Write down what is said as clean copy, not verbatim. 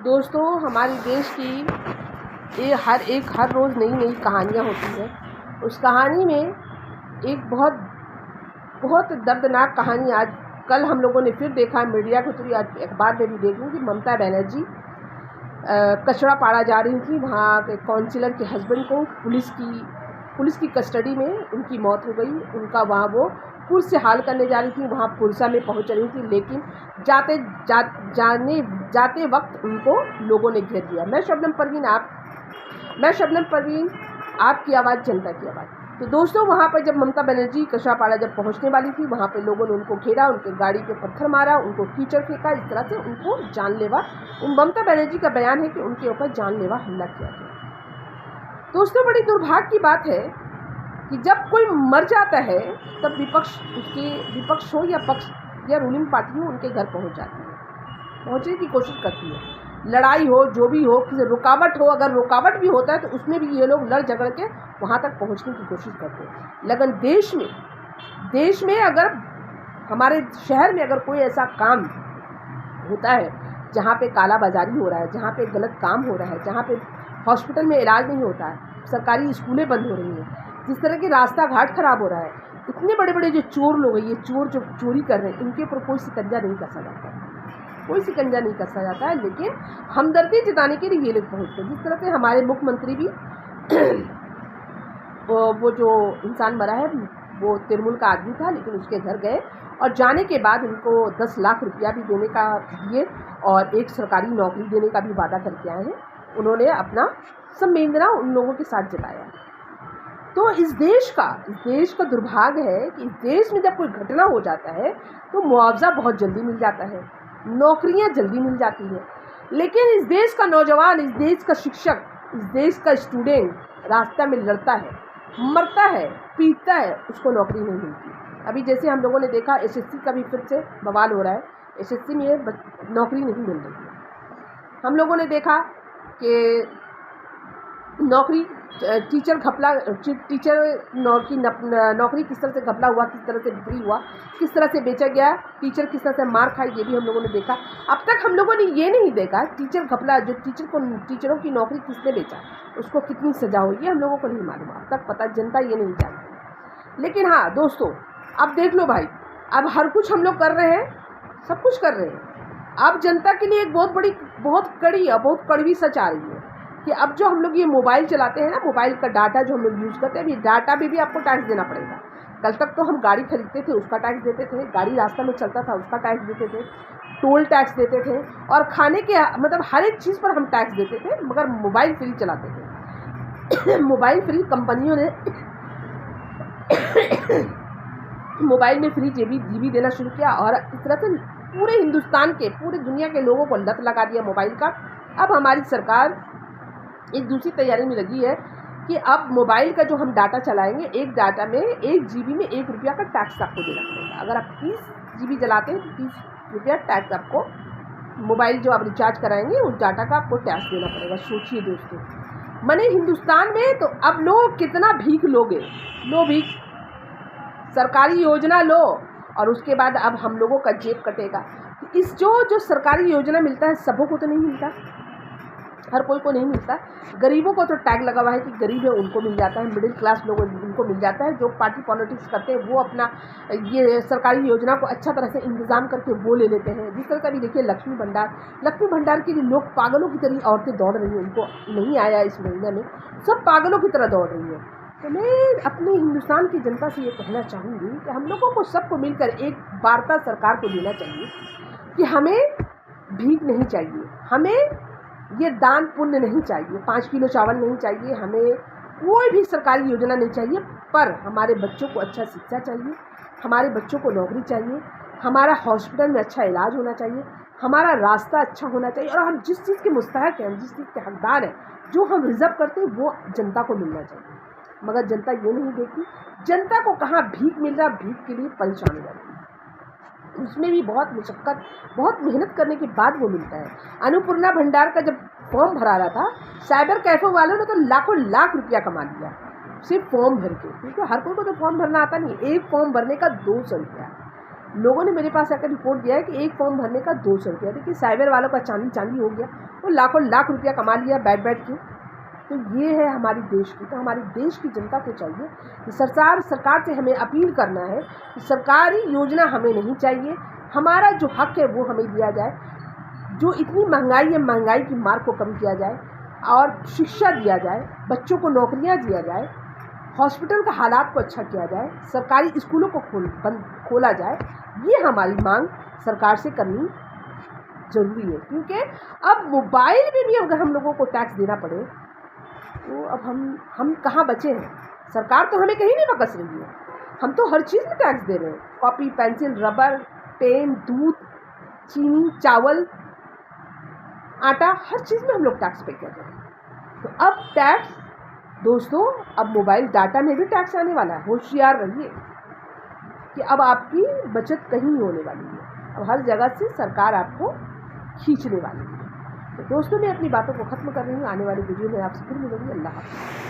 दोस्तों, हमारे देश की हर रोज़ नई नई कहानियाँ होती हैं। उस कहानी में एक बहुत बहुत दर्दनाक कहानी आज कल हम लोगों ने फिर देखा मीडिया के थ्रू, आज अखबार में भी देखी कि ममता बनर्जी कचरा पाड़ा जा रही थी। वहाँ के काउंसिलर के हस्बैंड को पुलिस की कस्टडी में उनकी मौत हो गई। उनका वहाँ वो पुलिस से हाल करने जा रही थी, वहाँ पुरसा में पहुँच रही थी, लेकिन जाते वक्त उनको लोगों ने घेर दिया। मैं शबनम परवीन, आपकी आवाज़, जनता की आवाज़। तो दोस्तों, वहाँ पर जब ममता बनर्जी कचरापाड़ा जब पहुँचने वाली थी, वहाँ पे लोगों ने उनको घेरा, उनके गाड़ी पे पत्थर मारा, उनको कीचड़ फेंका, इस तरह से उनको जानलेवा, ममता बनर्जी का बयान है कि उनके ऊपर जानलेवा हमला किया गया। दोस्तों, बड़ी दुर्भाग्य की बात है कि जब कोई मर जाता है तब विपक्ष हो या पक्ष या रूलिंग पार्टी हो, उनके घर पहुँच जाती है, पहुँचने की कोशिश करती है। लड़ाई हो, जो भी हो, किसी रुकावट हो, अगर रुकावट भी होता है तो उसमें भी ये लोग लड़ झगड़ के वहाँ तक पहुँचने की कोशिश करते हैं। लेकिन देश में अगर हमारे शहर में अगर कोई ऐसा काम होता है जहाँ पे कालाबाजारी हो रहा है, जहाँ पे गलत काम हो रहा है, जहाँ पे हॉस्पिटल में इलाज नहीं होता है, सरकारी स्कूलें बंद हो रही हैं, जिस तरह के रास्ता घाट खराब हो रहा है, इतने बड़े बड़े जो चोर लोग हैं, ये चोर जो चोरी कर रहे हैं, इनके ऊपर कोई शिकंजा नहीं कसा जाता है, कोई शिकंजा नहीं कसा जाता है। लेकिन हमदर्दी जताने के लिए ये लोग पहुँचते हैं। जिस तरह से हमारे मुख्यमंत्री भी वो जो इंसान मरा है वो तृणमूल का आदमी था, लेकिन उसके घर गए और जाने के बाद उनको 10 लाख रुपया भी देने का दिए और एक सरकारी नौकरी देने का भी वादा करके आए हैं। उन्होंने अपना संवेदना उन लोगों के साथ जताया। तो इस देश का दुर्भाग्य है कि इस देश में जब कोई घटना हो जाता है तो मुआवजा बहुत जल्दी मिल जाता है, नौकरियां जल्दी मिल जाती हैं, लेकिन इस देश का नौजवान, इस देश का शिक्षक, इस देश का स्टूडेंट रास्ता में लड़ता है, मरता है, पीटता है, उसको नौकरी नहीं मिलती। अभी जैसे हम लोगों ने देखा एसएससी का भी फिर से बवाल हो रहा है, एसएससी में नौकरी नहीं मिल रही है। हम लोगों ने देखा कि नौकरी टीचर नौकरी किस तरह से घपला हुआ, किस तरह से बिक्री हुआ, किस तरह से बेचा गया, टीचर किस तरह से मार खाई, ये भी हम लोगों ने देखा। अब तक हम लोगों ने ये नहीं देखा टीचर घपला, जो टीचरों की नौकरी किसने बेचा, उसको कितनी सजा हुई, ये हम लोगों को नहीं मालूम। अब तक पता, जनता ये नहीं जानती। लेकिन हाँ दोस्तों, अब देख लो भाई, अब हर कुछ हम लोग कर रहे हैं, सब कुछ कर रहे हैं। अब जनता के लिए एक बहुत कड़वी सच आ रही है कि अब जो हम लोग ये मोबाइल चलाते हैं ना, मोबाइल का डाटा जो हम लोग यूज़ करते हैं, अभी डाटा भी आपको टैक्स देना पड़ेगा। कल तक तो हम गाड़ी खरीदते थे उसका टैक्स देते थे, गाड़ी रास्ता में चलता था उसका टैक्स देते थे, टोल टैक्स देते थे, और खाने के मतलब हर एक चीज़ पर हम टैक्स देते थे, मगर मोबाइल फ्री चलाते थे। मोबाइल फ्री कंपनियों ने मोबाइल में फ्री जीबी देना शुरू किया और इस तरह से पूरे हिंदुस्तान के, पूरे दुनिया के लोगों को लत लगा दिया मोबाइल का। अब हमारी सरकार एक दूसरी तैयारी में लगी है कि अब मोबाइल का जो हम डाटा चलाएंगे, एक डाटा में 1 GB में 1 रुपया का टैक्स आपको देना पड़ेगा। अगर आप 30 GB चलाते हैं तो 30 रुपया टैक्स आपको, मोबाइल जो आप रिचार्ज कराएंगे उस डाटा का आपको टैक्स देना पड़ेगा। सोचिए दोस्तों, माने हिंदुस्तान में तो अब लोग कितना भीख लोगे, लो भीख, सरकारी योजना लो और उसके बाद अब हम लोगों का जेब कटेगा। इस जो सरकारी योजना मिलता है सबों को तो नहीं मिलता, हर कोई को नहीं मिलता। गरीबों को तो टैग लगा हुआ है कि गरीब है उनको मिल जाता है, मिडिल क्लास लोगों उनको मिल जाता है। जो पार्टी पॉलिटिक्स करते हैं वो अपना ये सरकारी योजना को अच्छा तरह से इंतज़ाम करके वो ले लेते हैं। जिस तरह का भी देखिए लक्ष्मी भंडार के लिए लोग पागलों की तरह औरतें दौड़ रही हैं, उनको नहीं आया इस महीने में, सब पागलों की तरह दौड़ रही हैं। तो मैं अपने हिंदुस्तान की जनता से ये कहना चाहूँगी कि हम लोगों को सबको मिलकर एक वार्ता सरकार को देना चाहिए कि हमें भीख नहीं चाहिए, हमें ये दान पुण्य नहीं चाहिए, 5 किलो चावल नहीं चाहिए, हमें कोई भी सरकारी योजना नहीं चाहिए, पर हमारे बच्चों को अच्छा शिक्षा चाहिए, हमारे बच्चों को नौकरी चाहिए, हमारा हॉस्पिटल में अच्छा इलाज होना चाहिए, हमारा रास्ता अच्छा होना चाहिए, और हम जिस चीज़ के मुस्तहक हैं, जिस चीज़ के हकदार हैं, जो हम रिजर्व करते हैं वो जनता को मिलना चाहिए। मगर जनता ये नहीं देखती, जनता को कहाँ भीख मिल रहा, भीख के लिए परेशान हो जाती है। उसमें भी बहुत मुशक्क़त, बहुत मेहनत करने के बाद वो मिलता है। अन्नपूर्णा भंडार का जब फॉर्म भरा रहा था, साइबर कैफे वालों ने तो लाखों लाख रुपया कमा लिया सिर्फ फॉर्म भर के, क्योंकि हर कोई को तो फॉर्म भरना आता नहीं। एक फॉर्म भरने का 200 रुपया, लोगों ने मेरे पास आकर रिपोर्ट दिया है कि एक फॉर्म भरने का 200 रुपया। देखिए साइबर वालों का चांदी हो गया, वो लाखों लाख रुपया कमा लिया बैठ के। तो ये है हमारी देश की। तो हमारी देश की जनता को चाहिए कि सरकार से हमें अपील करना है कि सरकारी योजना हमें नहीं चाहिए, हमारा जो हक है वो हमें दिया जाए। जो इतनी महंगाई है, महंगाई की मार को कम किया जाए और शिक्षा दिया जाए, बच्चों को नौकरियां दिया जाए, हॉस्पिटल का हालात को अच्छा किया जाए, सरकारी स्कूलों को खोला जाए। ये हमारी मांग सरकार से करनी ज़रूरी है, क्योंकि अब मोबाइल में भी अगर हम लोगों को टैक्स देना पड़े तो अब हम कहाँ बचे हैं। सरकार तो हमें कहीं नहीं बकस रही है, हम तो हर चीज़ में टैक्स दे रहे हैं। कॉपी, पेंसिल, रबर, पेन, दूध, चीनी, चावल, आटा, हर चीज़ में हम लोग टैक्स पे कर रहे हैं। तो अब टैक्स दोस्तों, अब मोबाइल डाटा में भी टैक्स आने वाला है। होशियार रहिए कि अब आपकी बचत कहीं नहीं होने वाली है, अब हर जगह से सरकार आपको खींचने वाली है। तो दोस्तों, मैं अपनी बातों को ख़त्म कर रही हूँ। आने वाली वीडियो में आपसे फिर मिलूंगी। अल्लाह हाफ़िज़।